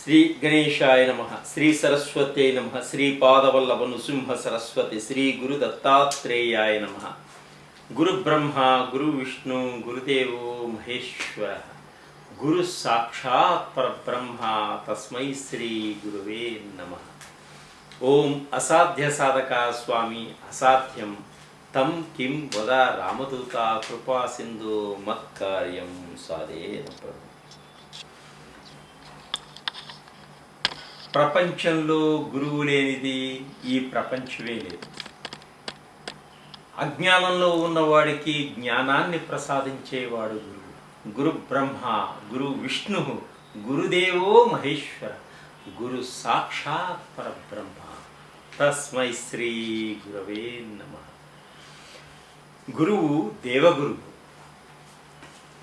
శ్రీ గణేశాయ నమః. శ్రీ సరస్వత్యై నమః. శ్రీ పాదవల్లభ నృసింహ సరస్వతి. శ్రీ గురు దత్తాత్రేయాయ నమః. గురు బ్రహ్మ గురు విష్ణు గురుదేవో మహేశ్వర. గురు సాక్షాత్ పరబ్రహ్మ. తస్మై శ్రీ గురువే నమః. ఓం అసాధ్య సాధక స్వామి అసాధ్యం తం కిం వద రామదూత కృపా సింధు మత్కార్యం సాధేన ప్రభు. ప్రపంచంలో గురువు లేనిది ఈ ప్రపంచమే లేదు. అజ్ఞానంలో ఉన్నవాడికి జ్ఞానాన్ని ప్రసాదించేవాడు గురువు. గురు బ్రహ్మ గురు విష్ణు గురుదేవో మహేశ్వర. గురు సాక్షాత్ పరబ్రహ్మ. తస్మై శ్రీ గురవే నమః. గురువు దేవగురువు.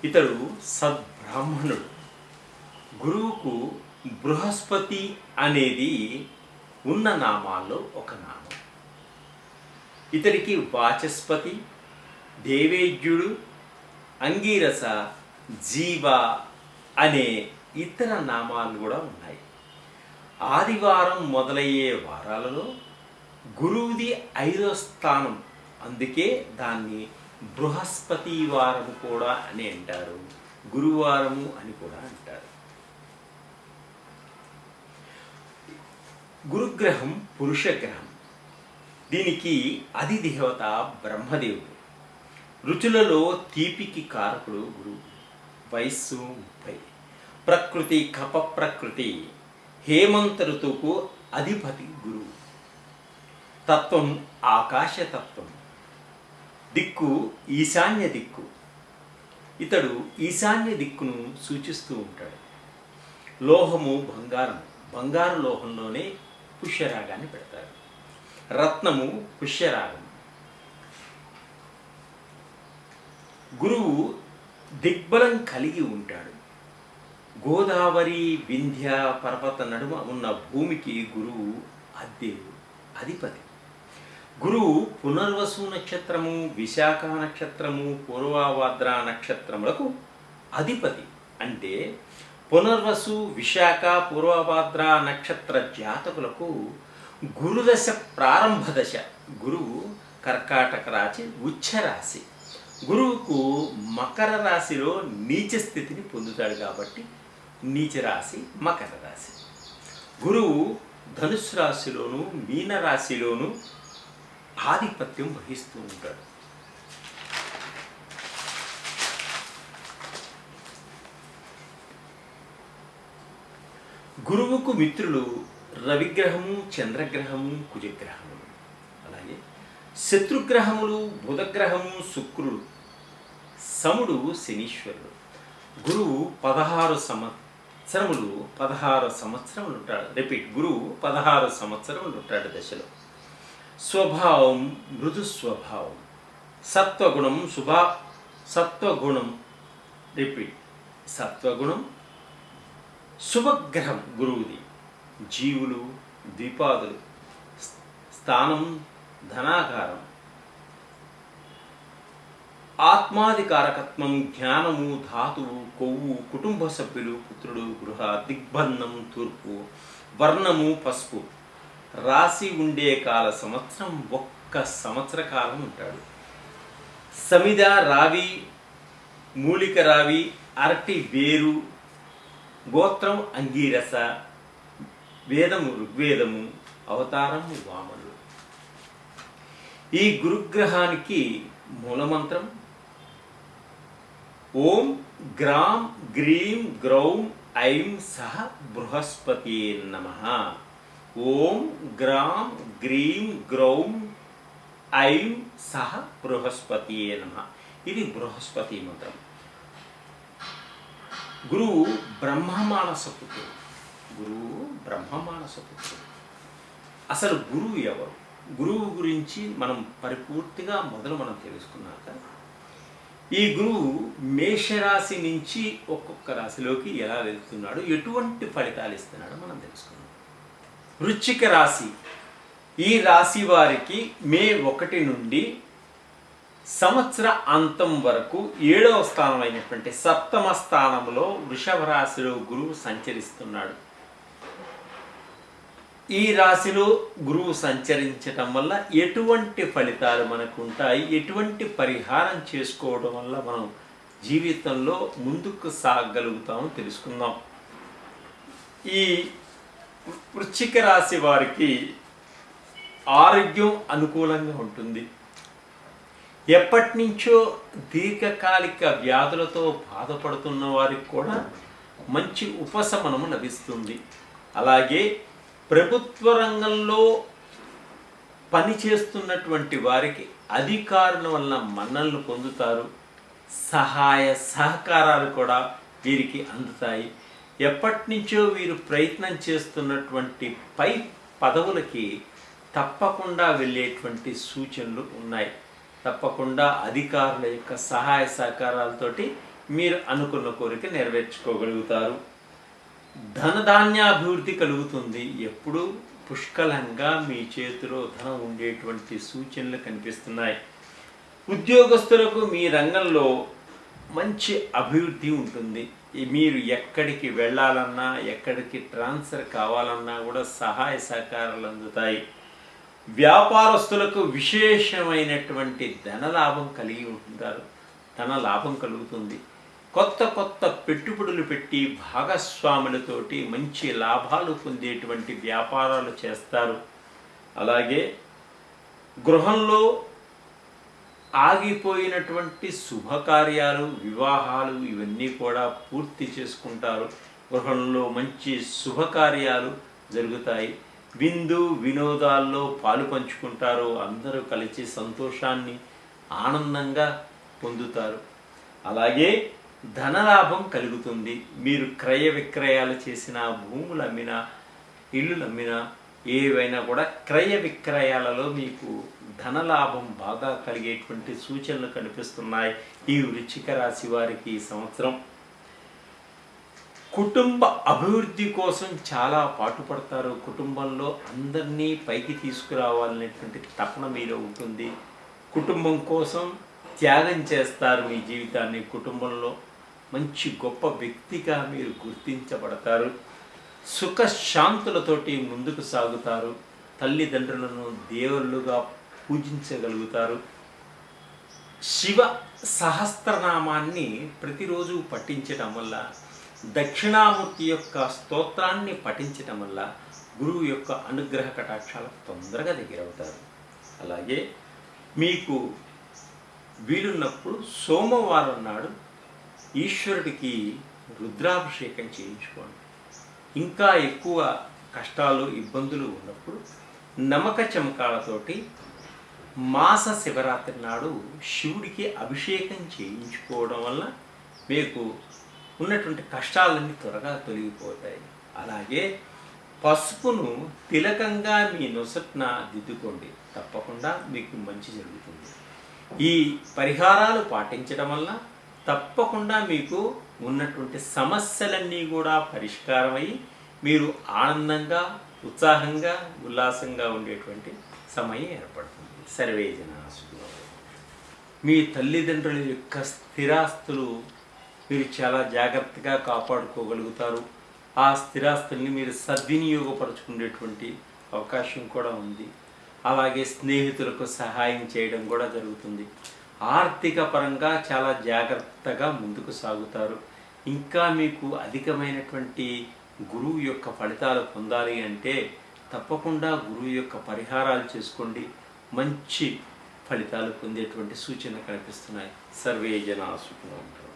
ఇతడు సద్బ్రాహ్మణుడు. గురువుకు బృహస్పతి అనేది ఉన్న నామాల్లో ఒక నామం. ఇతడికి వాచస్పతి, దేవేజ్యుడు, అంగీరస, జీవ అనే ఇతర నామాలు కూడా ఉన్నాయి. ఆదివారం మొదలయ్యే వారాలలో గురువుది 5వ స్థానం. అందుకే దాన్ని బృహస్పతి వారము కూడా అని అంటారు, గురువారము అని కూడా అంటారు. గురుగ్రహం పురుషగ్రహం. దీనికి అధిదేవత బ్రహ్మదేవుడు. రుచులలో తీపికి కారకుడు గురువు. వయస్సు 30. ప్రకృతి కప ప్రకృతి. హేమంత ఋతువుకు అధిపతి గురువు. తత్వం ఆకాశతత్వం. దిక్కు ఈశాన్య దిక్కు. ఇతడు ఈశాన్య దిక్కును సూచిస్తూ ఉంటాడు. లోహము బంగారం. బంగారు లోహంలోనే పుష్యరాగాన్ని పెడతారు. రత్నము పుష్యరాగం. గురువు దిగ్బలం కలిగి ఉంటాడు. గోదావరి వింధ్య పర్వత నడుమ ఉన్న భూమికి గురువు అధిపతి. గురువు పునర్వసు నక్షత్రము, విశాఖ నక్షత్రము, పూర్వభాద్ర నక్షత్రములకు అధిపతి. అంటే పునర్వసు, విశాఖ, పూర్వభాద్ర నక్షత్ర జాతకులకు గురుదశ ప్రారంభ దశ. గురువు కర్కాటక రాశి ఉచ్చ రాశి. గురువుకు మకర రాశిలో నీచ స్థితిని పొందుతాడు కాబట్టి నీచ రాశి మకర రాశి. గురువు ధనుస్సు రాశిలోను మీన రాశిలోను ఆధిపత్యం వహిస్తూ ఉంటాడు. గురువుకు మిత్రులు రవిగ్రహము, చంద్రగ్రహము, కుజగ్రహములు. అలాగే శత్రుగ్రహములు బుధగ్రహము, శుక్రుడు, సముడు, శనీశ్వరుడు. గురువు 16 సంవత్సరములు ఉంటాడు. గురువు 16 సంవత్సరములు ఉంటాడు దశలో. స్వభావం మృదు స్వభావం. సత్వగుణం సత్వగుణం శుభగ్రహం గురువుది. జీవులు, ద్విపాదులు. స్థానం ధనాకారం. ఆత్మాధికారకత్వం, జ్ఞానము, ధాతువు, కొవ్వు, కుటుంబ సభ్యులు, పుత్రుడు, గృహ. దిగ్బంధం తూర్పు. వర్ణము పసుపు. రాశి ఉండే కాల సంవత్సరం 1 సంవత్సర కాలం ఉంటాడు. సమిద రావి, మూలిక రావి, అరటి వేరు. గోత్రం అంగీరస. వేదము ఋగ్వేదము. అవతారము వామనుడు. ఈ గురుగ్రహానికి మూలమంత్రం ఓం గ్రాం గ్రీం గ్రౌం ఐం సహ బృహస్పతి నమః. ఓం గ్రాం గ్రీం గ్రౌం ఐం సహ బృహస్పతి నమః. ఇది బృహస్పతి మంత్రం. గురువు బ్రహ్మమానస పుత్రుడు. అసలు గురువు ఎవరు? గురువు గురించి మనం పరిపూర్తిగా మనం తెలుసుకున్నాక ఈ గురువు మేషరాశి నుంచి ఒక్కొక్క రాశిలోకి ఎలా వెళ్తున్నాడు, ఎటువంటి ఫలితాలు ఇస్తున్నాడో మనం తెలుసుకున్నాం. వృశ్చిక రాశి. ఈ రాశి వారికి మే 1 నుండి సంవత్సర అంతం వరకు 7వ స్థానం అయినటువంటి 7వ స్థానంలో వృషభ రాశిలో గురువు సంచరిస్తున్నాడు. ఈ రాశిలో గురువు సంచరించటం వల్ల ఎటువంటి ఫలితాలు మనకు ఉంటాయి, ఎటువంటి పరిహారం చేసుకోవడం వల్ల మనం జీవితంలో ముందుకు సాగగలుగుతామో తెలుసుకుందాం. ఈ వృశ్చిక రాశి వారికి ఆరోగ్యం అనుకూలంగా ఉంటుంది. ఎప్పటి నుంచో దీర్ఘకాలిక వ్యాధులతో బాధపడుతున్న వారికి కూడా మంచి ఉపశమనము లభిస్తుంది. అలాగే ప్రభుత్వ రంగంలో పనిచేస్తున్నటువంటి వారికి అధికారుల వల్ల మన్ననలు పొందుతారు. సహాయ సహకారాలు కూడా వీరికి అందుతాయి. ఎప్పటి నుంచో వీరు ప్రయత్నం చేస్తున్నటువంటి పై పదవులకి తప్పకుండా వెళ్ళేటువంటి సూచనలు ఉన్నాయి. తప్పకుండా అధికారుల యొక్క సహాయ సహకారాలతోటి మీరు అనుకున్న కోరిక నెరవేర్చుకోగలుగుతారు. ధనధాన్యాభివృద్ధి కలుగుతుంది. ఎప్పుడు పుష్కలంగా మీ చేతిలో ధనం ఉండేటువంటి సూచనలు కనిపిస్తున్నాయి. ఉద్యోగస్తులకు మీ రంగంలో మంచి అభివృద్ధి ఉంటుంది. మీరు ఎక్కడికి వెళ్ళాలన్నా, ఎక్కడికి ట్రాన్స్ఫర్ కావాలన్నా కూడా సహాయ సహకారాలు అందుతాయి. వ్యాపారస్తులకు విశేషమైనటువంటి ధనలాభం కలిగి ఉంటారు. ధన లాభం కలుగుతుంది. కొత్త కొత్త పెట్టుబడులు పెట్టి భాగస్వాములతోటి మంచి లాభాలు పొందేటువంటి వ్యాపారాలు చేస్తారు. అలాగే గృహంలో ఆగిపోయినటువంటి శుభకార్యాలు, వివాహాలు ఇవన్నీ కూడా పూర్తి చేసుకుంటారు. గృహంలో మంచి శుభకార్యాలు జరుగుతాయి. విందు వినోదాల్లో పాలు పంచుకుంటారు. అందరూ కలిసి సంతోషాన్ని ఆనందంగా పొందుతారు. అలాగే ధనలాభం కలుగుతుంది. మీరు క్రయ విక్రయాలు చేసిన, భూములు అమ్మినా, ఇల్లులు అమ్మినా, ఏవైనా కూడా క్రయ విక్రయాలలో మీకు ధనలాభం బాగా కలిగేటువంటి సూచనలు కనిపిస్తున్నాయి ఈ వృశ్చిక రాశి వారికి. ఈ సంవత్సరం కుటుంబ అభివృద్ధి కోసం చాలా పాటుపడతారు. కుటుంబంలో అందరినీ పైకి తీసుకురావాలనేటువంటి తపన మీలో ఉంటుంది. కుటుంబం కోసం త్యాగం చేస్తారు మీ జీవితాన్ని. కుటుంబంలో మంచి గొప్ప వ్యక్తిగా మీరు గుర్తించబడతారు. సుఖశాంతులతోటి ముందుకు సాగుతారు. తల్లిదండ్రులను దేవుళ్ళుగా పూజించగలుగుతారు. శివ సహస్రనామాన్ని ప్రతిరోజు పఠించటం వల్ల, దక్షిణామూర్తి యొక్క స్తోత్రాన్ని పఠించటం వల్ల గురువు యొక్క అనుగ్రహ కటాక్షాలకు తొందరగా దగ్గరవుతారు. అలాగే మీకు వీలున్నప్పుడు సోమవారం నాడు ఈశ్వరుడికి రుద్రాభిషేకం చేయించుకోండి. ఇంకా ఎక్కువ కష్టాలు ఇబ్బందులు ఉన్నప్పుడు నమక చమకాలతోటి మాస శివరాత్రి నాడు శివుడికి అభిషేకం చేయించుకోవడం వల్ల మీకు ఉన్నటువంటి కష్టాలన్నీ త్వరగా తొలగిపోతాయి. అలాగే పసుపును తిలకంగా మీ నొసట్న దిద్దుకోండి. తప్పకుండా మీకు మంచి జరుగుతుంది. ఈ పరిహారాలు పాటించడం వల్ల తప్పకుండా మీకు ఉన్నటువంటి సమస్యలన్నీ కూడా పరిష్కారమై మీరు ఆనందంగా, ఉత్సాహంగా, ఉల్లాసంగా ఉండేటువంటి సమయం ఏర్పడుతుంది. సర్వే జనా సుఖినో భవంతు. మీ తల్లిదండ్రుల యొక్క స్థిరాస్తులు మీరు చాలా జాగ్రత్తగా కాపాడుకోగలుగుతారు. ఆ స్థిరాస్తుల్ని మీరు సద్వినియోగపరచుకునేటువంటి అవకాశం కూడా ఉంది. అలాగే స్నేహితులకు సహాయం చేయడం కూడా జరుగుతుంది. ఆర్థిక పరంగా చాలా జాగ్రత్తగా ముందుకు సాగుతారు. ఇంకా మీకు అధికమైనటువంటి గురువు యొక్క ఫలితాలు పొందాలి అంటే తప్పకుండా గురువు యొక్క పరిహారాలు చేసుకోండి. మంచి ఫలితాలు పొందేటువంటి సూచనలు కనిపిస్తున్నాయి. సర్వే జనా సుఖినో భవంతు.